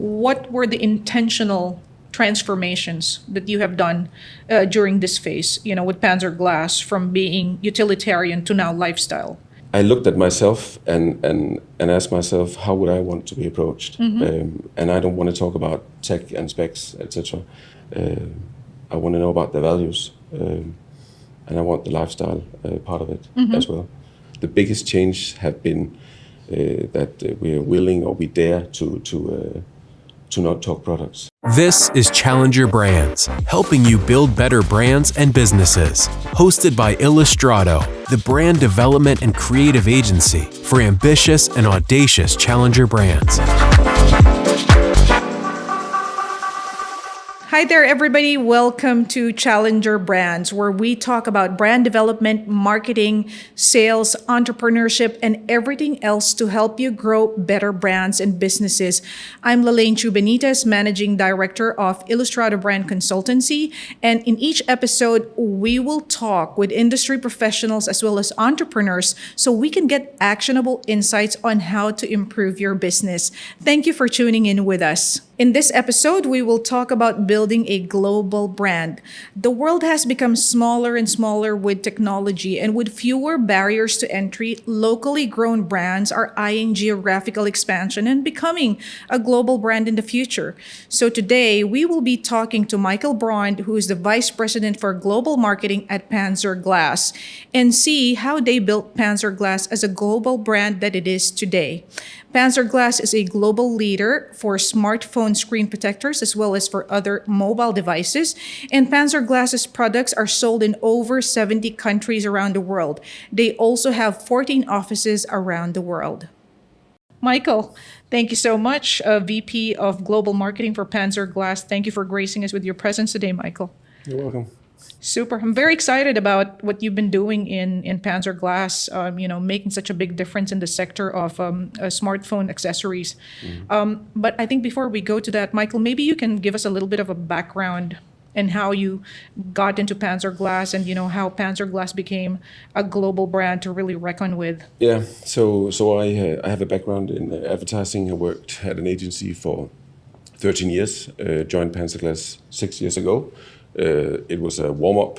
what were the intentional transformations that you have done during this phase, with PanzerGlass from being utilitarian to now lifestyle? I looked at myself and asked myself, how would I want to be approached? And I don't want to talk about tech and specs, etc. I want to know about the values, and I want the lifestyle part of it as well. The biggest change have been that we are willing or we dare to not talk products. This is Challenger Brands, helping you build better brands and businesses. Hosted by Illustrado, the brand development and creative agency for ambitious and audacious challenger brands. Hi there, everybody. Welcome to Challenger Brands, where we talk about brand development, marketing, sales, entrepreneurship, and everything else to help you grow better brands and businesses. I'm Lalaine Benitez, Managing Director of Illustrado Brand Consultancy. And in each episode, we will talk with industry professionals as well as entrepreneurs so we can get actionable insights on how to improve your business. Thank you for tuning in with us. In this episode, we will talk about building a global brand. The world has become smaller and smaller with technology, and with fewer barriers to entry, locally grown brands are eyeing geographical expansion and becoming a global brand in the future. So today, we will be talking to Michael Broend, who is the Vice President for Global Marketing at PanzerGlass, and see how they built PanzerGlass as a global brand that it is today. PanzerGlass is a global leader for smartphone screen protectors as well as for other mobile devices. And PanzerGlass's products are sold in over 70 countries around the world. They also have 14 offices around the world. Michael, thank you so much, VP of Global Marketing for PanzerGlass. Thank you for gracing us with your presence today, Michael. You're welcome. Super. I'm very excited about what you've been doing in PanzerGlass, making such a big difference in the sector of smartphone accessories. But I think before we go to that, Michael, maybe you can give us a little bit of a background and how you got into PanzerGlass and, how PanzerGlass became a global brand to really reckon with. Yeah, so I have a background in advertising. I worked at an agency for 13 years, joined PanzerGlass 6 years ago. It was a warm-up.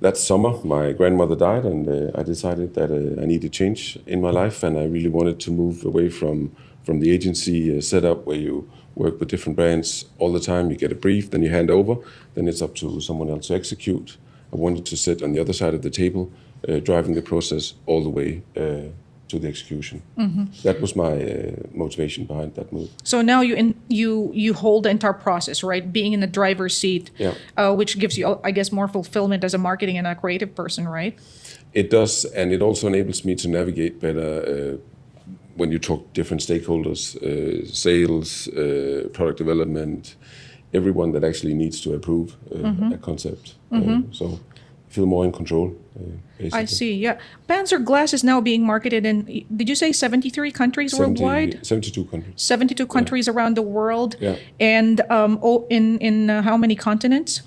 That summer, my grandmother died, and I decided that I needed change in my life, and I really wanted to move away from the agency setup where you work with different brands all the time. You get a brief, then you hand over, then it's up to someone else to execute. I wanted to sit on the other side of the table, driving the process all the way to the execution. That was my motivation behind that move. So now you hold the entire process, right? Being in the driver's seat, which gives you, I guess, more fulfillment as a marketing and a creative person, right? It does, and it also enables me to navigate better when you talk different stakeholders, sales, product development, everyone that actually needs to approve a concept. So I feel more in control. Basically. I see, yeah. PanzerGlass is now being marketed in, did you say 73 countries worldwide? 72 countries. 72 countries around the world. Yeah. And in how many continents?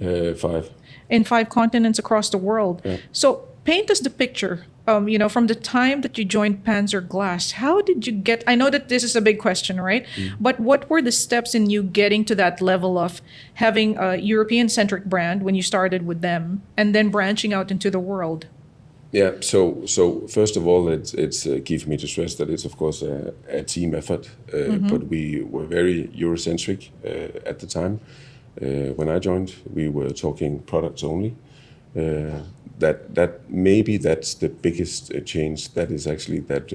5. In 5 continents across the world. Yeah. So paint us the picture. From the time that you joined PanzerGlass, how did you get, I know that this is a big question, right? But what were the steps in you getting to that level of having a European-centric brand when you started with them and then branching out into the world? Yeah, so first of all, it's key for me to stress that it's, of course, a team effort, but we were very Eurocentric at the time. When I joined, we were talking products only. That maybe that's the biggest change. That is actually that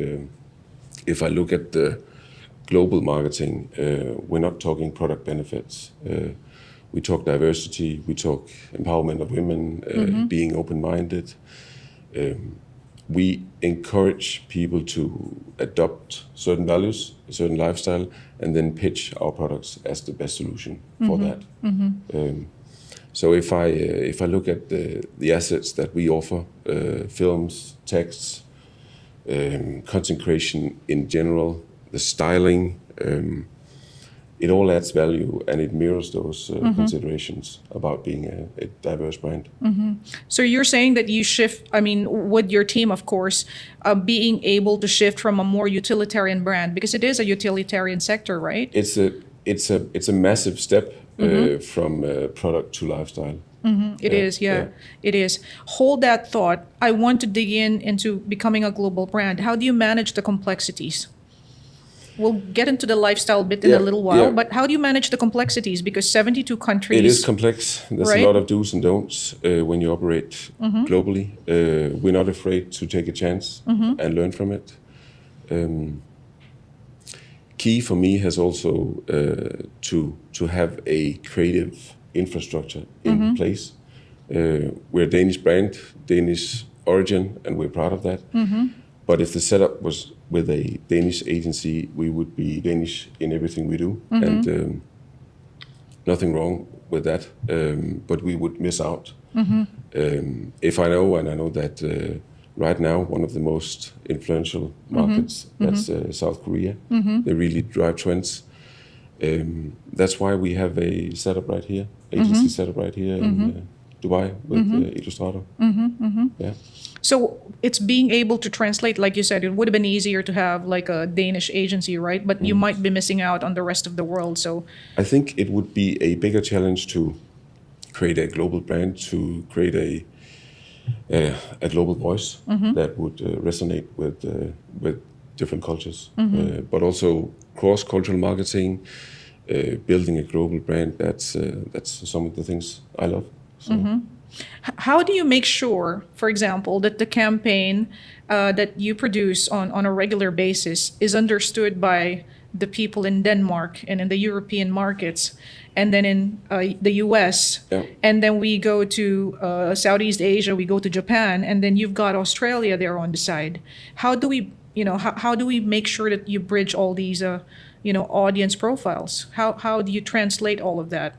if I look at the global marketing, we're not talking product benefits. We talk diversity, we talk empowerment of women, being open-minded. We encourage people to adopt certain values, a certain lifestyle, and then pitch our products as the best solution for that. So if I look at the assets that we offer, films, texts, content creation in general, the styling, it all adds value, and it mirrors those considerations about being a diverse brand. So you're saying that you shift, I mean, with your team, of course, being able to shift from a more utilitarian brand, because it is a utilitarian sector, right? It's a massive step from product to lifestyle. It is, yeah, it is. Hold that thought. I want to dig into becoming a global brand. How do you manage the complexities? We'll get into the lifestyle bit in a little while, but how do you manage the complexities? Because 72 countries... It is complex. There's right? a lot of do's and don'ts when you operate globally. We're not afraid to take a chance and learn from it. Key for me has also to have a creative infrastructure in place. We're a Danish brand, Danish origin, and we're proud of that. But if the setup was with a Danish agency, we would be Danish in everything we do, and nothing wrong with that. But we would miss out. If I know, and I know that right now one of the most influential markets, that's South Korea. They really drive trends. That's why we have a setup right here, agency setup right here in Dubai with Illustrado. Yeah. So it's being able to translate, like you said, it would have been easier to have like a Danish agency, right? But you might be missing out on the rest of the world. So I think it would be a bigger challenge to create a global brand, to create a global voice that would resonate with different cultures, but also cross-cultural marketing, building a global brand. That's some of the things I love. So. How do you make sure, for example, that the campaign that you produce on a regular basis is understood by the people in Denmark and in the European markets, and then in the US, and then we go to Southeast Asia, we go to Japan, and then you've got Australia there on the side. How do we, how do we make sure that you bridge all these, audience profiles? How do you translate all of that?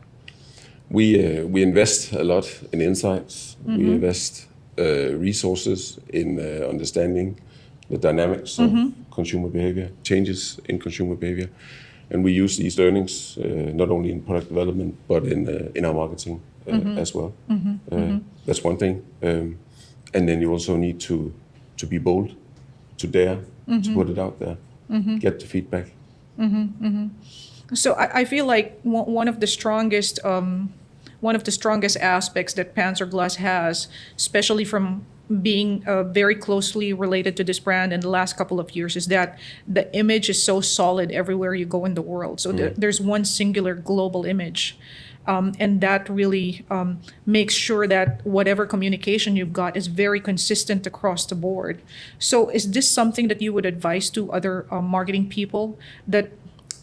We invest a lot in insights. We invest resources in understanding the dynamics of consumer behavior, changes in consumer behavior, and we use these learnings not only in product development but in our marketing as well. That's one thing, and then you also need to be bold, to dare to put it out there, get the feedback. So I feel like one of the strongest aspects that PanzerGlass has, especially from being very closely related to this brand in the last couple of years, is that the image is so solid everywhere you go in the world. So there's one singular global image. And that really makes sure that whatever communication you've got is very consistent across the board. So is this something that you would advise to other marketing people, that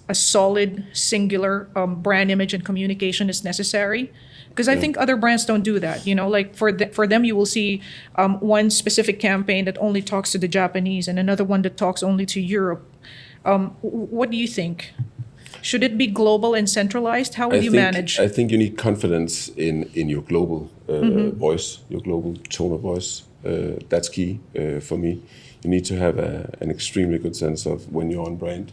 a solid, singular brand image and communication is necessary? Because I think other brands don't do that. Like for them, you will see one specific campaign that only talks to the Japanese and another one that talks only to Europe. What do you think? Should it be global and centralized? How would you manage? I think you need confidence in your global voice, your global tone of voice. That's key for me. You need to have an extremely good sense of when you're on brand,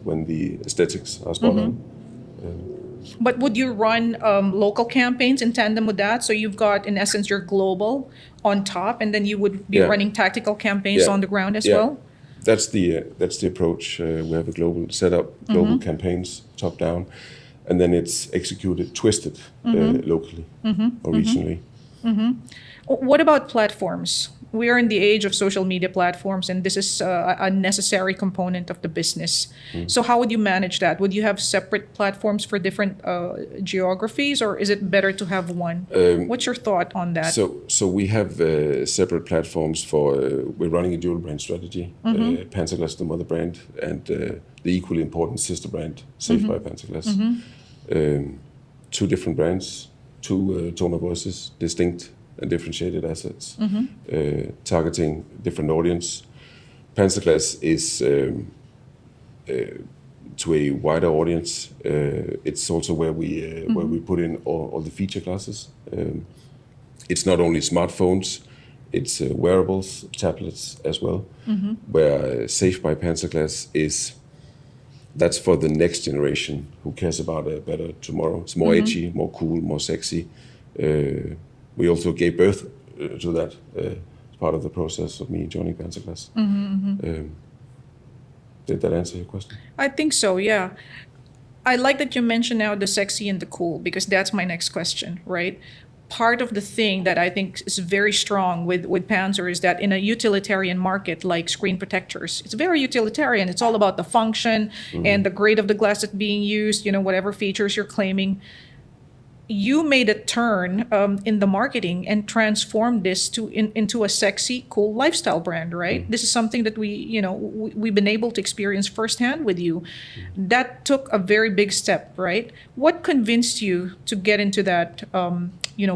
when the aesthetics are spot on. But would you run local campaigns in tandem with that? So you've got, in essence, your global on top, and then you would be running tactical campaigns on the ground as well? That's the approach. We have a global setup, global campaigns, top down, and then it's executed, twisted locally or regionally. What about platforms? We are in the age of social media platforms, and this is a necessary component of the business. So how would you manage that? Would you have separate platforms for different geographies, or is it better to have one? What's your thought on that? So we have separate platforms for, we're running a dual brand strategy, PanzerGlass, the mother brand, and the equally important sister brand, Safe by PanzerGlass. Two different brands, two tone of voices, distinct and differentiated assets, targeting different audience. PanzerGlass is to a wider audience. It's also where we put in all the feature classes. It's not only smartphones, it's wearables, tablets as well. Where Safe by PanzerGlass is that's for the next generation who cares about a better tomorrow. It's more edgy, more cool, more sexy. We also gave birth to that as part of the process of me joining PanzerGlass. Did that answer your question? I think so, yeah. I like that you mentioned now the sexy and the cool, because that's my next question, right? Part of the thing that I think is very strong with Panzer is that in a utilitarian market like screen protectors, it's very utilitarian. It's all about the function and the grade of the glass that's being used, whatever features you're claiming. You made a turn in the marketing and transformed this into a sexy, cool lifestyle brand, right? This is something that we've been able to experience firsthand with you. That took a very big step, right? What convinced you to get into that,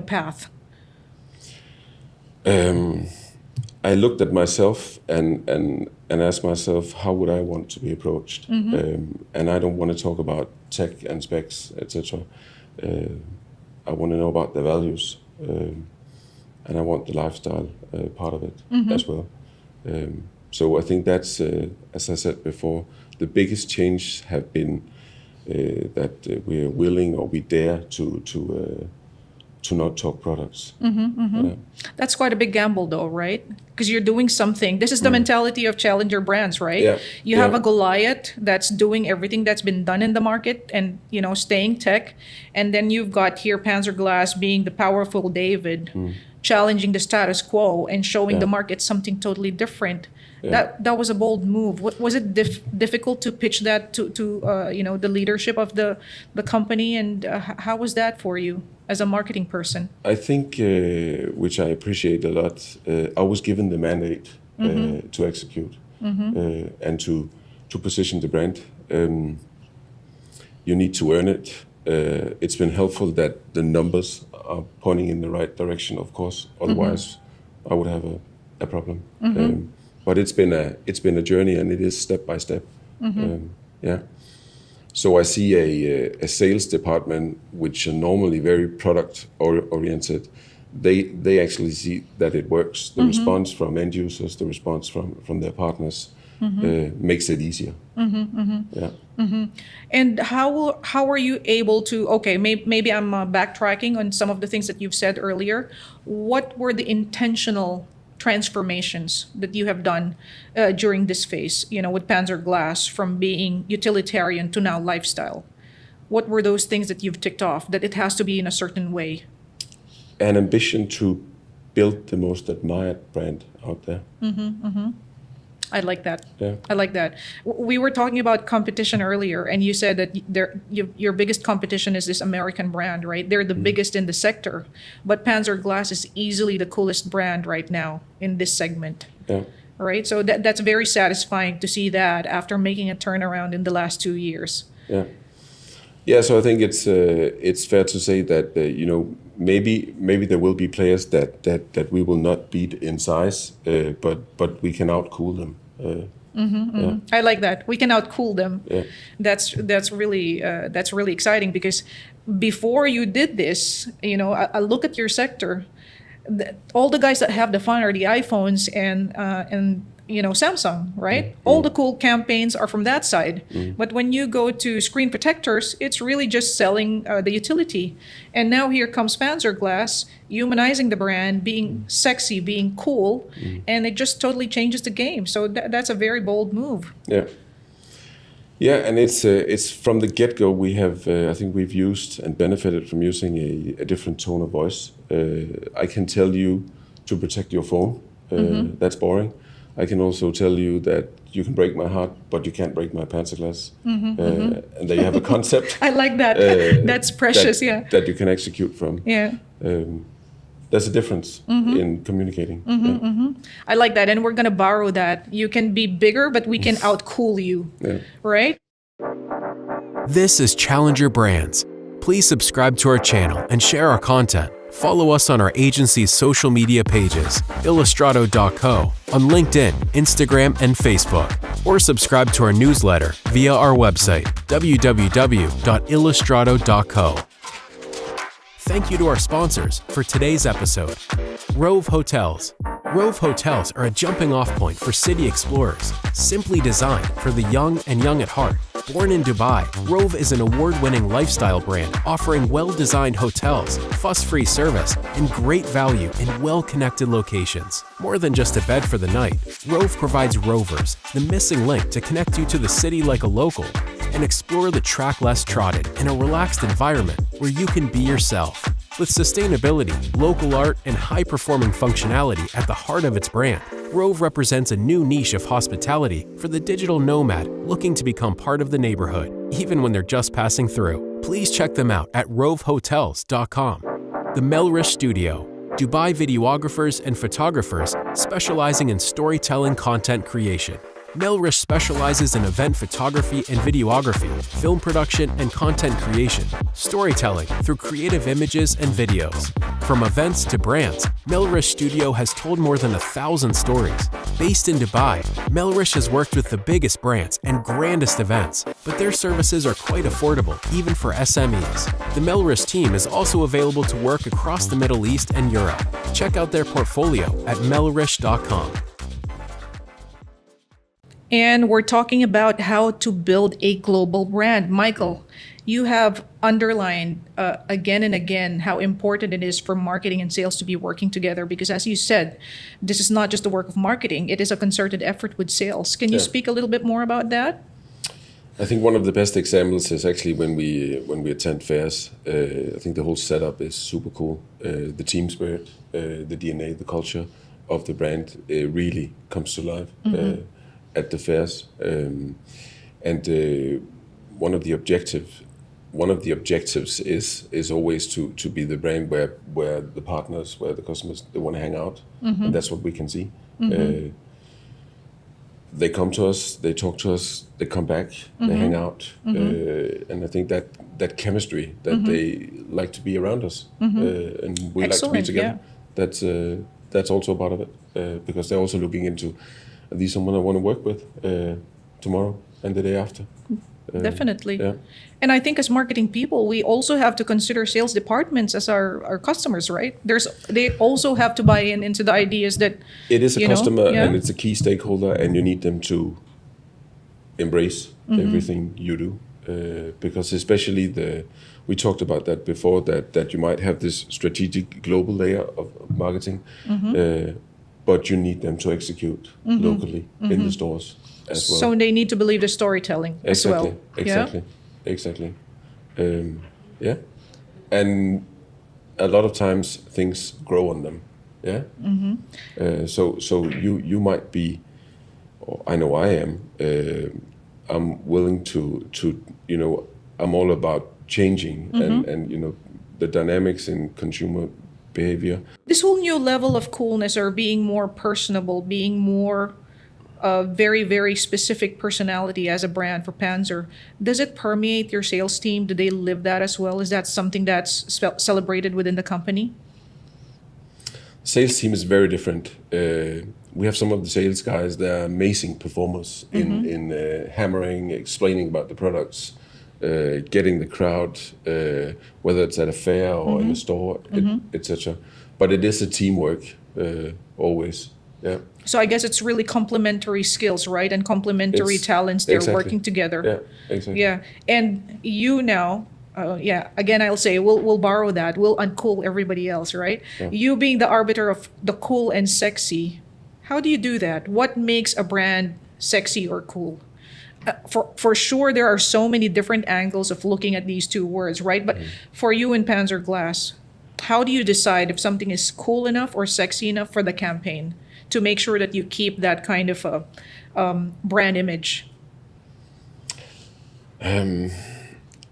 path? I looked at myself and asked myself, how would I want to be approached? And I don't want to talk about tech and specs, etc. I want to know about the values, and I want the lifestyle part of it as well. So I think that's, as I said before, the biggest change have been that we're willing or we dare to not talk products. That's quite a big gamble, though, right? Because you're doing something. This is the mentality of challenger brands, right? Yeah. You have a Goliath that's doing everything that's been done in the market and, staying tech. And then you've got here PanzerGlass being the powerful David, challenging the status quo and showing the market something totally different. Yeah. That was a bold move. Was it difficult to pitch that to the leadership of the company, and how was that for you as a marketing person? I think, which I appreciate a lot, I was given the mandate to execute and to position the brand. You need to earn it. It's been helpful that the numbers are pointing in the right direction, of course. Otherwise, I would have a problem. But it's been a journey, and it is step by step. So I see a sales department which are normally very product oriented. They actually see that it works. The response from end users, the response from their partners makes it easier. And how are you able to? Okay, maybe I'm backtracking on some of the things that you've said earlier. What were the intentional transformations that you have done during this phase, with PanzerGlass, from being utilitarian to now lifestyle? What were those things that you've ticked off, that it has to be in a certain way? An ambition to build the most admired brand out there. I like that. Yeah. I like that. We were talking about competition earlier, and you said that your biggest competition is this American brand, right? They're the biggest in the sector, but PanzerGlass is easily the coolest brand right now in this segment. Yeah. Right? So that's very satisfying to see that after making a turnaround in the last 2 years. Yeah. Yeah, so I think it's fair to say that maybe there will be players that we will not beat in size, but we can outcool them. I like that. We can outcool them. Yeah. That's really exciting, because before you did this, I look at your sector. All the guys that have the phone are the iPhones and Samsung, right? All the cool campaigns are from that side. But when you go to screen protectors, it's really just selling the utility. And now here comes PanzerGlass, humanizing the brand, being sexy, being cool, and it just totally changes the game. So that's a very bold move. Yeah. Yeah, and it's from the get-go we have, I think we've used and benefited from using a different tone of voice. I can tell you to protect your phone. That's boring. I can also tell you that you can break my heart, but you can't break my PanzerGlass. And there you have a concept. I like that. That's precious, that you can execute from. Yeah. There's a difference in communicating. I like that, and we're going to borrow that. You can be bigger, but we can outcool you, right? This is Challenger Brands. Please subscribe to our channel and share our content. Follow us on our agency's social media pages, Illustrado.co, on LinkedIn, Instagram, and Facebook, or subscribe to our newsletter via our website, www.illustrado.co. Thank you to our sponsors for today's episode. Rove Hotels. Rove Hotels are a jumping-off point for city explorers, simply designed for the young and young at heart. Born in Dubai, Rove is an award-winning lifestyle brand offering well-designed hotels, fuss-free service, and great value in well-connected locations. More than just a bed for the night, Rove provides rovers, the missing link to connect you to the city like a local, and explore the track less trodden in a relaxed environment where you can be yourself. With sustainability, local art, and high-performing functionality at the heart of its brand, Rove represents a new niche of hospitality for the digital nomad looking to become part of the neighborhood, even when they're just passing through. Please check them out at rovehotels.com. The Melrish Studio, Dubai videographers and photographers specializing in storytelling content creation. Melrish specializes in event photography and videography, film production and content creation, storytelling through creative images and videos. From events to brands, Melrish Studio has told more than 1,000 stories. Based in Dubai, Melrish has worked with the biggest brands and grandest events, but their services are quite affordable, even for SMEs. The Melrish team is also available to work across the Middle East and Europe. Check out their portfolio at melrish.com. And we're talking about how to build a global brand. Michael, you have underlined again and again how important it is for marketing and sales to be working together because, as you said, this is not just the work of marketing, it is a concerted effort with sales. Can you speak a little bit more about that? I think one of the best examples is actually when we attend fairs. I think the whole setup is super cool. The team spirit, the DNA, the culture of the brand really comes to life. At the fairs, and one of the objectives is always to be the brand where the partners, where the customers, they want to hang out, and that's what we can see. They come to us, they talk to us, they come back, they hang out, and I think that chemistry that they like to be around us, and we like to be together. Yeah. That's also part of it because they're also looking into. These are someone I want to work with tomorrow and the day after. Definitely. Yeah. And I think as marketing people, we also have to consider sales departments as our customers, right? They also have to buy into the ideas that it is a customer and it's a key stakeholder, and you need them to embrace everything you do. Because especially we talked about that before, that you might have this strategic global layer of marketing, but you need them to execute locally in the stores as well. So they need to believe the storytelling as well. Exactly. Yeah. And a lot of times things grow on them. Yeah. So you might be, or I know I am. I'm willing to I'm all about changing and the dynamics in consumer behavior. This whole new level of coolness, or being more personable, being more very, very specific personality as a brand for Panzer, does it permeate your sales team? Do they live that as well? Is that something that's celebrated within the company? Sales team is very different. We have some of the sales guys that are amazing performers in hammering, explaining about the products, getting the crowd, whether it's at a fair or in a store, etc. But it is a teamwork always. Yeah. So I guess it's really complementary skills, right? And complementary talents. They're working together. Yeah, exactly. Yeah, and you now. Again, I'll say we'll borrow that. We'll uncool everybody else, right? Yeah. You being the arbiter of the cool and sexy, how do you do that? What makes a brand sexy or cool? For sure, there are so many different angles of looking at these two words, right? But for you in PanzerGlass, how do you decide if something is cool enough or sexy enough for the campaign to make sure that you keep that kind of a brand image?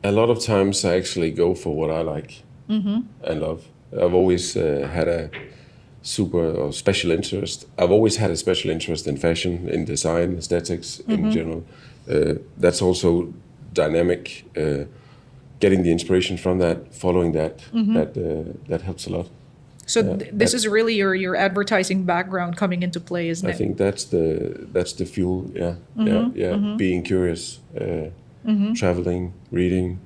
A lot of times I actually go for what I like and love. I've always had a special interest. I've always had a special interest in fashion, in design, aesthetics in general. That's also dynamic. Getting the inspiration from that, following that, that helps a lot. So this is really your advertising background coming into play, isn't it? I think that's the fuel. Yeah. Being curious, traveling, reading,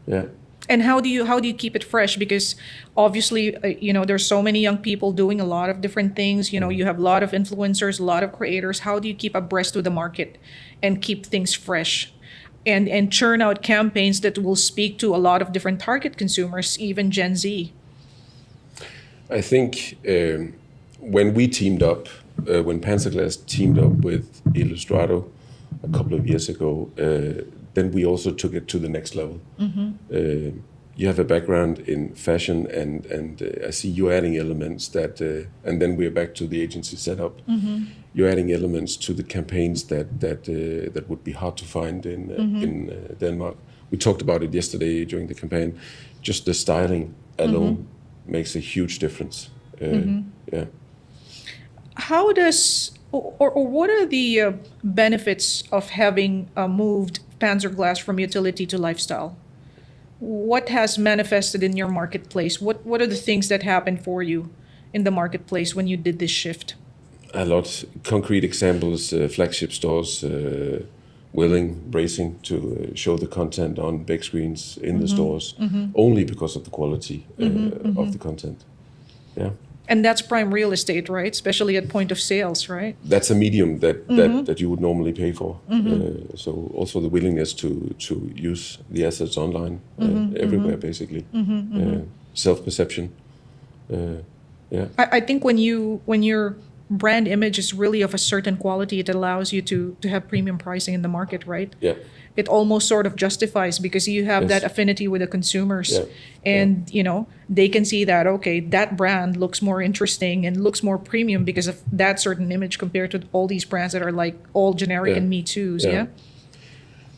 yeah. And how do you keep it fresh? Because obviously, there's so many young people doing a lot of different things. You have a lot of influencers, a lot of creators. How do you keep abreast with the market and keep things fresh? and churn out campaigns that will speak to a lot of different target consumers, even Gen Z? I think when we teamed up, when PanzerGlass teamed up with Illustrado a couple of years ago, then we also took it to the next level. You have a background in fashion, and I see you adding elements that, and then we're back to the agency setup. You're adding elements to the campaigns that would be hard to find in Denmark. We talked about it yesterday during the campaign. Just the styling alone makes a huge difference. Yeah. How does, or what are the benefits of having moved PanzerGlass from utility to lifestyle? What has manifested in your marketplace? What are the things that happened for you in the marketplace when you did this shift? A lot. Concrete examples, flagship stores willing, bracing to show the content on big screens in the stores, only because of the quality of the content. Yeah. And that's prime real estate, right? Especially at point of sales, right? That's a medium that you would normally pay for. So also the willingness to use the assets online everywhere, basically. Self-perception. Yeah. I think when your brand image is really of a certain quality, it allows you to have premium pricing in the market, right? Yeah. It almost sort of justifies because you have that affinity with the consumers, and they can see that, okay, that brand looks more interesting and looks more premium because of that certain image compared to all these brands that are like all generic and Me Too's. Yeah.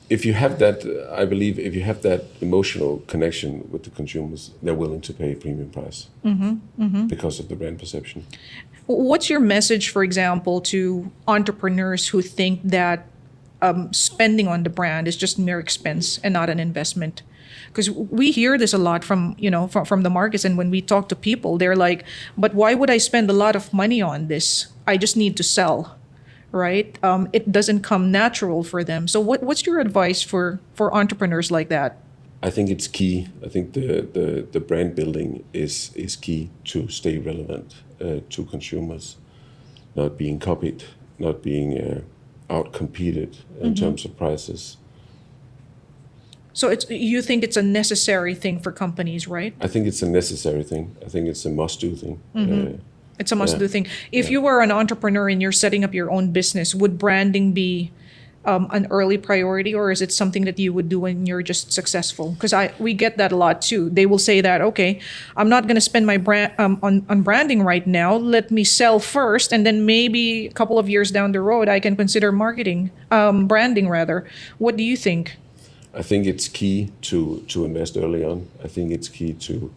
If you have that, I believe if you have that emotional connection with the consumers, they're willing to pay a premium price because of the brand perception. What's your message, for example, to entrepreneurs who think that spending on the brand is just mere expense and not an investment? Because we hear this a lot from the markets, and when we talk to people, they're like, "But why would I spend a lot of money on this? I just need to sell." Right? It doesn't come natural for them. So what's your advice for entrepreneurs like that? I think it's key. I think the brand building is key to stay relevant to consumers, not being copied, not being out-competed in terms of prices. So you think it's a necessary thing for companies, right? I think it's a necessary thing. I think it's a must-do thing. It's a must-do thing. If you were an entrepreneur and you're setting up your own business, would branding be an early priority, or is it something that you would do when you're just successful? Because we get that a lot too. They will say that, okay, I'm not going to spend my brand on branding right now. Let me sell first, and then maybe a couple of years down the road, I can consider branding rather. What do you think? I think it's key to invest early on. I think it's key to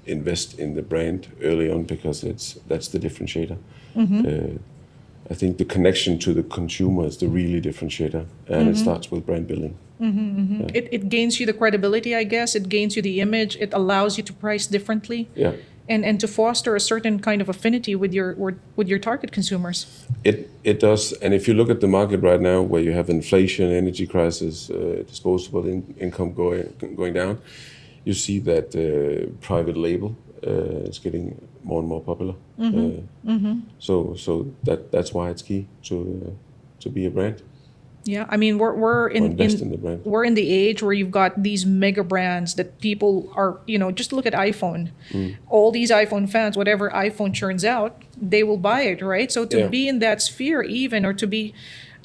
invest in the brand early on because that's the differentiator. I think the connection to the consumer is the really differentiator, and it starts with brand building. Yeah. It gains you the credibility, I guess. It gains you the image. It allows you to price differently. Yeah. And to foster a certain kind of affinity with your target consumers. It does. And if you look at the market right now, where you have inflation, energy crisis, disposable income going down, you see that private label is getting more and more popular. So that's why it's key to be a brand. Yeah, I mean we're in the brand. We're in the age where you've got these mega brands that people are, just look at iPhone. All these iPhone fans, whatever iPhone churns out, they will buy it, right? So to be in that sphere even, or to be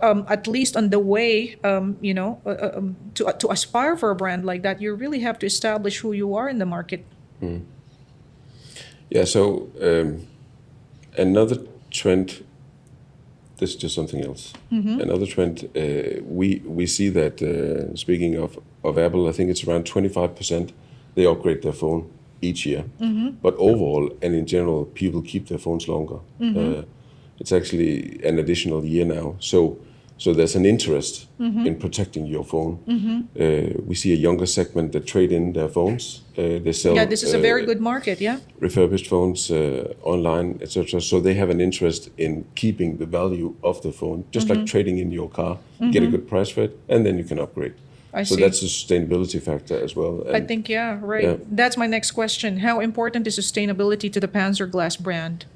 at least on the way, to aspire for a brand like that, you really have to establish who you are in the market. Yeah, so another trend, this is just something else. Another trend, we see that, speaking of Apple, I think it's around 25%, they upgrade their phone each year. But overall, and in general, people keep their phones longer. It's actually an additional year now. So there's an interest in protecting your phone. We see a younger segment that trade in their phones. They sell. Yeah, this is a very good market. Yeah. Refurbished phones online, etc. So they have an interest in keeping the value of the phone, just like trading in your car. Get a good price for it, and then you can upgrade. So that's a sustainability factor as well. And I think, right. Yeah. That's my next question. How important is sustainability to the PanzerGlass brand?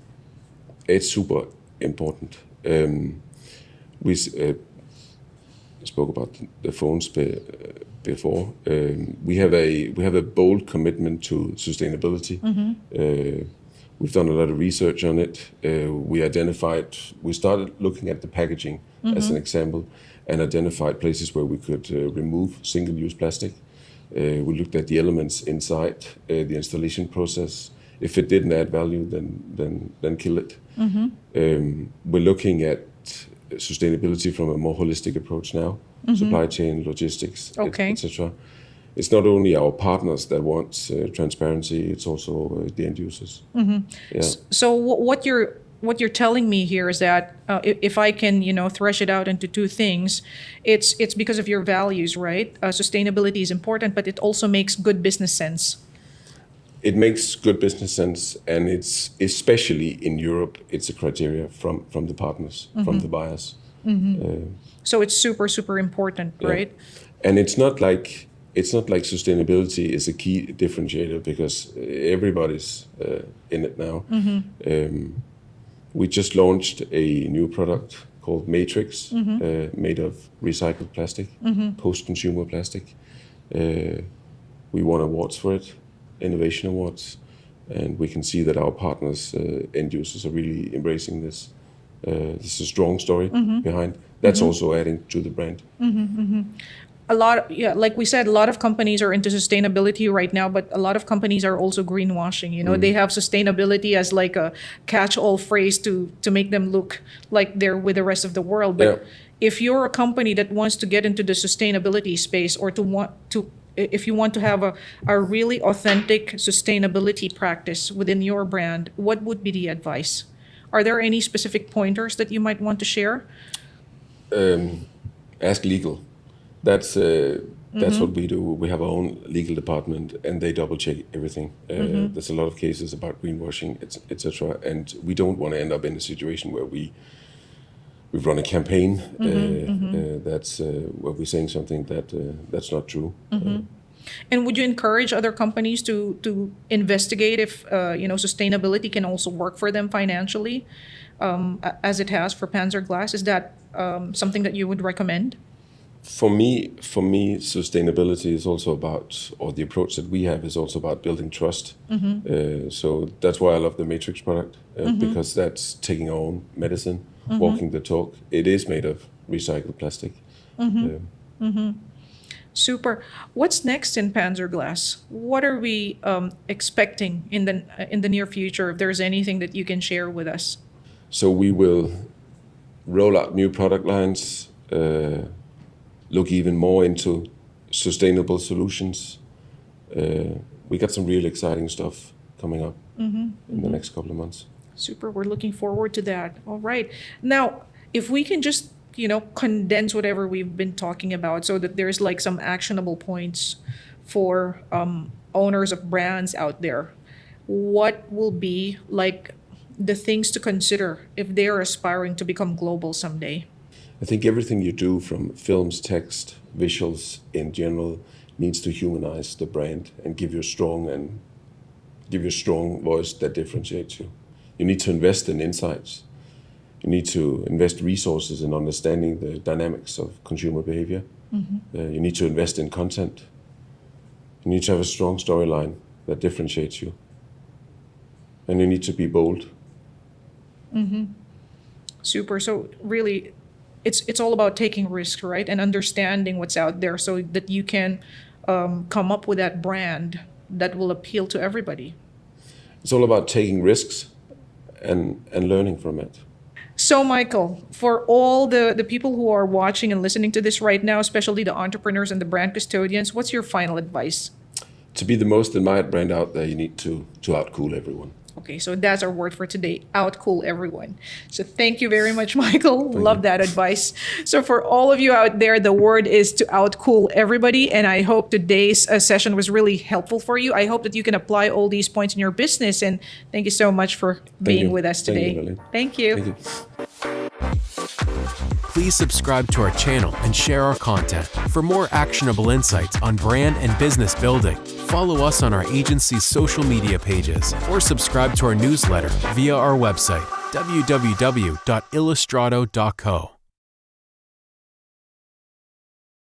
It's super important. spoke about the phones before. We have a bold commitment to sustainability. We've done a lot of research on it. We started looking at the packaging as an example, and identified places where we could remove single-use plastic. We looked at the elements inside the installation process. If it didn't add value, then kill it. We're looking at sustainability from a more holistic approach now, supply chain, logistics, etc. It's not only our partners that want transparency; it's also the end users. Yeah. So what you're telling me here is that if I can, thresh it out into two things, it's because of your values, right? Sustainability is important, but it also makes good business sense. It makes good business sense, and it's especially in Europe. It's a criteria from the partners, from the buyers. So it's super, super important, right? And it's not like sustainability is a key differentiator because everybody's in it now. We just launched a new product called Matrix, made of recycled plastic, post-consumer plastic. We won awards for it, innovation awards, and we can see that our partners, end users, are really embracing this. This is a strong story behind. That's also adding to the brand. Like we said, a lot of companies are into sustainability right now, but a lot of companies are also greenwashing. They have sustainability as like a catch-all phrase to make them look like they're with the rest of the world. But if you're a company that wants to get into the sustainability space, or if you want to have a really authentic sustainability practice within your brand, what would be the advice? Are there any specific pointers that you might want to share? Ask legal. That's what we do. We have our own legal department, and they double check everything. There's a lot of cases about greenwashing, etc. And we don't want to end up in a situation where we've run a campaign that's where we're saying something that's not true. And would you encourage other companies to investigate if sustainability can also work for them financially, as it has for PanzerGlass? Is that something that you would recommend? For me, sustainability is also about, or the approach that we have is also about building trust. So that's why I love the Matrix product, because that's taking our own medicine, walking the talk. It is made of recycled plastic. Super. What's next in PanzerGlass? What are we expecting in the near future? If there's anything that you can share with us. So we will roll out new product lines. Look even more into sustainable solutions. We got some really exciting stuff coming up in the next couple of months. Super. We're looking forward to that. All right. Now, if we can just, condense whatever we've been talking about so that there's like some actionable points for owners of brands out there, what will be like the things to consider if they're aspiring to become global someday? I think everything you do, from films, text, visuals in general, needs to humanize the brand and give you a strong voice that differentiates you. You need to invest in insights. You need to invest resources in understanding the dynamics of consumer behavior. You need to invest in content. You need to have a strong storyline that differentiates you. And you need to be bold. Super. So really, it's all about taking risks, right? And understanding what's out there so that you can come up with that brand that will appeal to everybody. It's all about taking risks and learning from it. So, Michael, for all the people who are watching and listening to this right now, especially the entrepreneurs and the brand custodians, what's your final advice? To be the most admired brand out there, you need to outcool everyone. Okay, so that's our word for today, outcool everyone. So thank you very much, Michael. Love that advice. So for all of you out there, the word is to outcool everybody. And I hope today's session was really helpful for you. I hope that you can apply all these points in your business. And thank you so much for being with us today. Thank you. Thank you. Please subscribe to our channel and share our content. For more actionable insights on brand and business building, follow us on our agency's social media pages or subscribe to our newsletter via our website, www.illustrado.co.